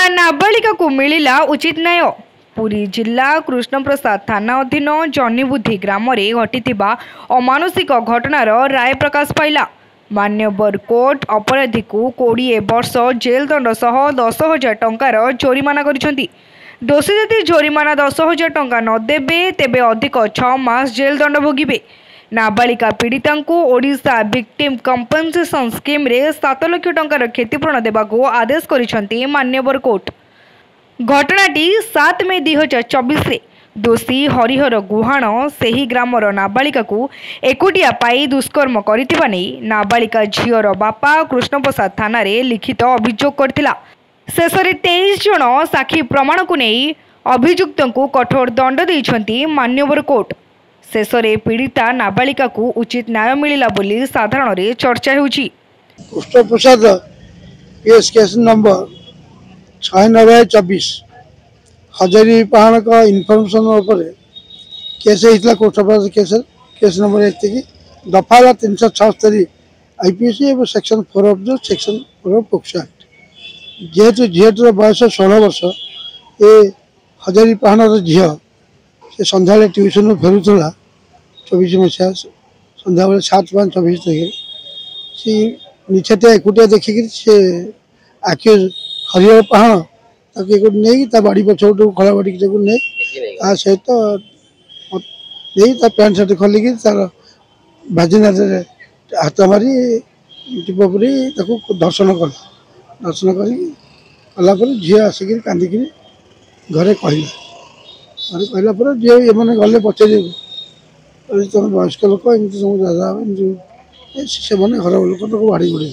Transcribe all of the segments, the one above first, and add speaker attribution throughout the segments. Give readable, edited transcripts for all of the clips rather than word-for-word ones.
Speaker 1: नाबालिका को मिलिला उचित न्याय। पुरी जिला कृष्णप्रसाद थाना अधीन जनीबुद्धि ग्राम में घटिथिबा अमानुषिक घटनार राय प्रकाश पाइला। मान्यवर कोर्ट अपराधी को 20 वर्ष जेल दंड सह 10,000 टंकार जोरिमाना करिसेंती। दोषी यदि जोरिमाना 10,000 टंका न देबे तेबे अधिक 6 मास जेल दंड भोगिबे। नाबालिका पीड़िता को ओडिशा विक्टिम कंपनसेशन स्कीम रे 7 लाख टंकार क्षतिपूरण देबाको आदेश करिसेंती मान्यवर कोर्ट। घटनाटी 7 मई 2024 रे दोषी हरिहर गुहाण सेही ग्रामर नाबालिका को एकुटिया पाई दुष्कर्म करिथिबा नै नाबालिका झीवर बापा कृष्णप्रसाद थाना रे लिखित अभियोग करथिला। शेषरे 23 जन साक्षी प्रमाण को नहीं अभियुक्त को कठोर दंड दैछंती मान्यवर कोर्ट। शेषरे पीड़िता नाबालिका को उचित न्याय मिलिला बोली साधारण रे चर्चा होउची।
Speaker 2: कृष्णप्रसाद केस नंबर 6924 हजारी पहाड़ का इनफॉर्मेशन केस होता कृष्णप्रसाद केस नंबर 1 दफा 376 आईपीसी और section 4 of the section 4 of POCSO act. जेहेतु झीटर बयस 16 वर्ष ए हजारी पहाड़ झील से सन्ध्या ट्यूशन फेरुला 24 मसीहा सन्ध्या 7/5/24 तारीख सी निछटिया एकुटिया देखिक से आखि हरिहर पहाड़ नहीं बाड़ी पछोट खला बाड़ी नहीं सहित नहीं पैंट सार्ट खोलिकी तार भाजिना हाथ मारी टिप पड़ी दर्शन कला। दर्शन कला झी आसिक कांदिक घरे कहला झी एम गले पचारे तुम वयस्क लोक एमती सब दादा से घर लोक बाड़ी बुड़े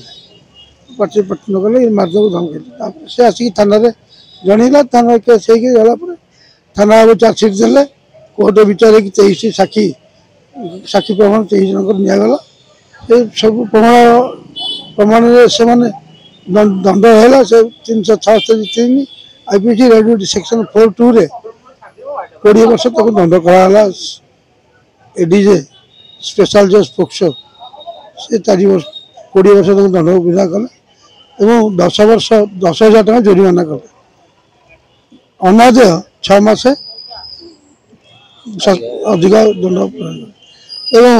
Speaker 2: पार्टी पट्टी न कले मारदेव धमक से आसिक थाना जनइला। थाना केस गला थाना चार्जसीट देले कोर्ट विचार कि 23 साक्षी प्रमाण 23 जन निगला सब प्रमाण से दंड है से 376 आईपीसी रेड सेक्शन 4(2) रे 20 वर्ष तक दंड कराला। एडीजे स्पेशल जज पोक्सो से 4 वर्ष 20 वर्ष तक दंड विधा कले और 10 वर्ष 10,000 टका जोरिमाना कले। अनादेय 6 मास अधिक दंड एवं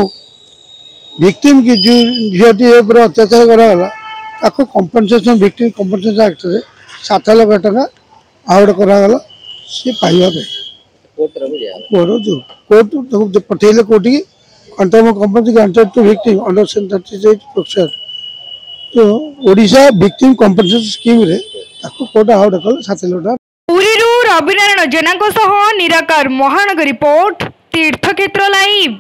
Speaker 2: विक्टिम की झीटी अत्याचार कराला कंपनसेशन विक्टिम कंपनसेशन एक्ट रे 7 लाख टका आवड़ कराला सी पाइबा कोर्ट पठेले कोर्ट की कंटम कंपनी granted to victim under section 36 POCSO तो ओडिशा विक्टिम कंपनसेशन स्कीम रे कोर्ट आवड़ कले 7 लाख टका।
Speaker 1: पुरीरू रविनारायण जेना निराकार महानगर रिपोर्ट तीर्थक्षेत्र लाइव।